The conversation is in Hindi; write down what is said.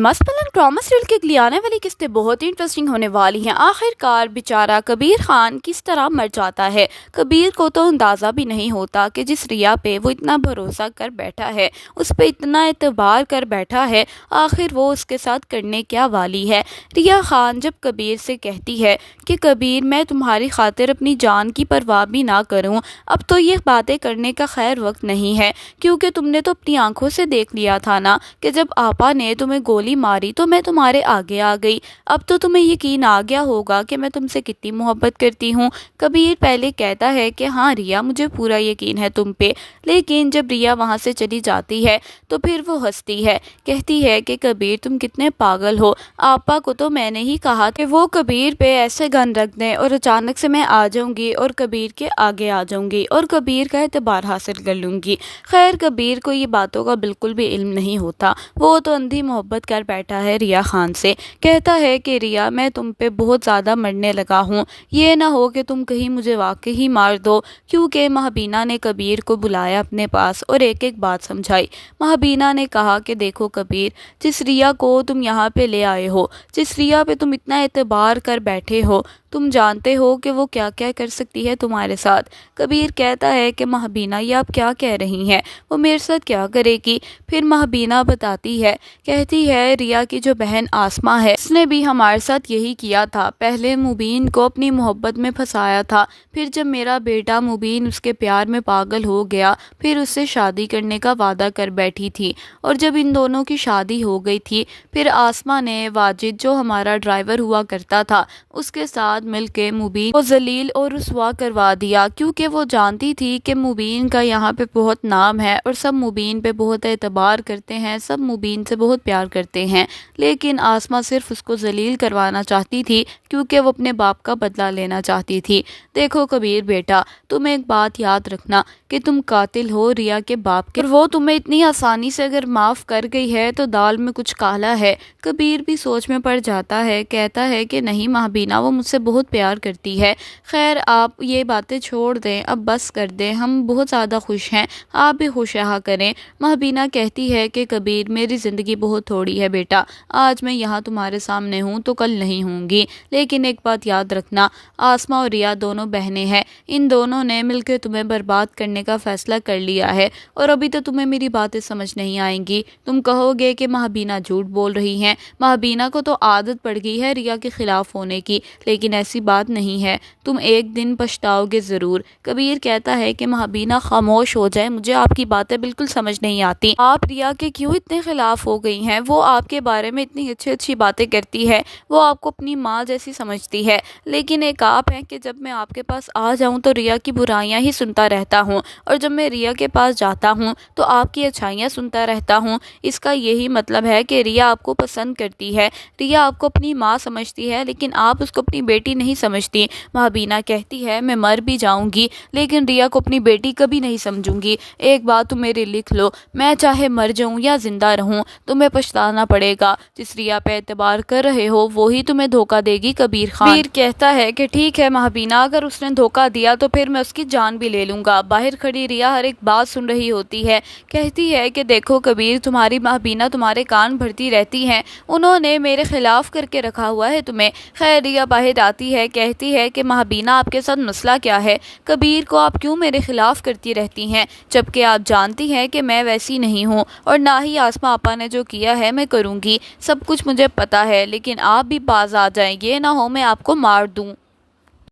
मसलन ड्रामा सीरियल के लिए आने वाली किस्तें बहुत ही इंटरेस्टिंग होने वाली हैं। आखिरकार बेचारा कबीर खान किस तरह मर जाता है। कबीर को तो अंदाज़ा भी नहीं होता कि जिस रिया पे वो इतना भरोसा कर बैठा है, उस पे इतना एतबार कर बैठा है, आखिर वो उसके साथ करने क्या वाली है। रिया खान जब कबीर से कहती है कि कबीर मैं तुम्हारी खातिर अपनी जान की परवाह भी ना करूँ, अब तो ये बातें करने का खैर वक्त नहीं है, क्योंकि तुमने तो अपनी आंखों से देख लिया था ना कि जब आपा ने तुम्हें गोली मारी तो मैं तुम्हारे आगे आ गई। अब तो तुम्हें यकीन आ गया होगा कि मैं तुमसे कितनी मोहब्बत करती हूँ। कबीर पहले कहता है कि हाँ रिया, मुझे पूरा यकीन है तुम पे, लेकिन जब रिया वहाँ से चली जाती है तो फिर वो हंसती है, कहती है कि कबीर तुम कितने पागल हो, आपा को तो मैंने ही कहा कि वो कबीर पे ऐसे गन रख दें और अचानक से मैं आ जाऊँगी और कबीर के आगे आ जाऊँगी और कबीर का एतबार हासिल कर लूँगी। खैर कबीर को ये बातों का बिल्कुल भी इल्म नहीं होता, वो तो अंधी मोहब्बत कर बैठा है रिया खान से। कहता है कि रिया मैं तुम पे बहुत ज़्यादा मरने लगा हूँ, ये ना हो कि तुम कहीं मुझे वाकई ही मार दो, क्योंकि महाबीना ने कबीर को बुलाया अपने पास और एक एक बात समझाई। महाबीना ने कहा कि देखो कबीर, जिस रिया को तुम यहाँ पे ले आए हो, जिस रिया पे तुम इतना एतबार कर बैठे हो, तुम जानते हो कि वो क्या क्या कर सकती है तुम्हारे साथ। कबीर कहता है कि महाबीना ये आप क्या कह रही हैं, वो मेरे साथ क्या करेगी। फिर महाबीना बताती है, कहती है रिया की जो बहन आसमा है उसने भी हमारे साथ यही किया था। पहले मुबीन को अपनी मोहब्बत में फंसाया था, फिर जब मेरा बेटा मुबीन उसके प्यार में पागल हो गया फिर उससे शादी करने का वादा कर बैठी थी, और जब इन दोनों की शादी हो गई थी फिर आसमा ने वाजिद जो हमारा ड्राइवर हुआ करता था उसके साथ मिलके मुबीन को जलील और रुसवा करवा दिया, क्योंकि वो जानती थी कि मुबीन का यहाँ पे बहुत नाम है और सब मुबीन पे बहुत एतबार करते हैं, सब मुबीन से बहुत प्यार करते हैं। लेकिन आसमा सिर्फ उसको जलील करवाना चाहती थी क्योंकि वो अपने बाप का बदला लेना चाहती थी। देखो कबीर बेटा, तुम एक बात याद रखना कि तुम कातिल हो रिया के बाप के, और वो तुम्हें इतनी आसानी से अगर माफ़ कर गई है तो दाल में कुछ काला है। कबीर भी सोच में पड़ जाता है, कहता है कि नहीं महाबीना, वो मुझसे बहुत प्यार करती है। खैर आप ये बातें छोड़ दें, अब बस कर दें, हम बहुत ज़्यादा खुश हैं, आप भी खुश रहा करें। महाबीना कहती है कि कबीर मेरी ज़िंदगी बहुत थोड़ी है बेटा, आज मैं यहाँ तुम्हारे सामने हूँ तो कल नहीं होंगी, लेकिन एक बात याद रखना, आसमा और रिया दोनों बहनें हैं, इन दोनों ने मिलकर तुम्हें बर्बाद करने का फ़ैसला कर लिया है और अभी तो तुम्हें मेरी बातें समझ नहीं आएंगी। तुम कहोगे कि महाबीना झूठ बोल रही हैं, महाबीना को तो आदत पड़ गई है रिया के ख़िलाफ़ होने की, लेकिन ऐसी बात नहीं है, तुम एक दिन पछताओगे ज़रूर। कबीर कहता है कि महाबीना खामोश हो जाए, मुझे आपकी बातें बिल्कुल समझ नहीं आती, आप रिया के क्यों इतने खिलाफ हो गई हैं। वो आपके बारे में इतनी अच्छी अच्छी बातें करती है, वो आपको अपनी माँ जैसी समझती है, लेकिन एक आप हैं कि जब मैं आपके पास आ जाऊँ तो रिया की बुराइयाँ ही सुनता रहता हूँ, और जब मैं रिया के पास जाता हूँ तो आपकी अच्छाइयाँ सुनता रहता हूँ। इसका यही मतलब है कि रिया आपको पसंद करती है, रिया आपको अपनी माँ समझती है, लेकिन आप उसको अपनी बेटी नहीं समझती। महाबीना कहती है मैं मर भी जाऊंगी लेकिन रिया को अपनी बेटी कभी नहीं समझूंगी। एक बात तुम मेरी लिख लो, मैं चाहे मर जाऊं या जिंदा रहूं तुम्हें पछताना पड़ेगा, जिस रिया पे एतबार कर रहे हो वो ही तुम्हें धोखा देगी। कबीर खान कबीर कहता है कि ठीक है महाबीना, अगर उसने धोखा दिया तो फिर मैं उसकी जान भी ले लूंगा। बाहर खड़ी रिया हर एक बात सुन रही होती है, कहती है कि देखो कबीर, तुम्हारी महाबीना तुम्हारे कान भरती रहती हैं, उन्होंने मेरे खिलाफ करके रखा हुआ है तुम्हें। खैर रिया बाहर आती है, कहती है कि महाबीना आपके साथ मसला क्या है, कबीर को आप क्यों मेरे खिलाफ करती रहती हैं, जबकि आप जानती हैं कि मैं वैसी नहीं हूँ और ना ही आसमा आपा ने जो किया है मैं करूँगी, सब कुछ मुझे पता है, लेकिन आप भी बाज आ जाएं, ये ना हो मैं आपको मार दूँ।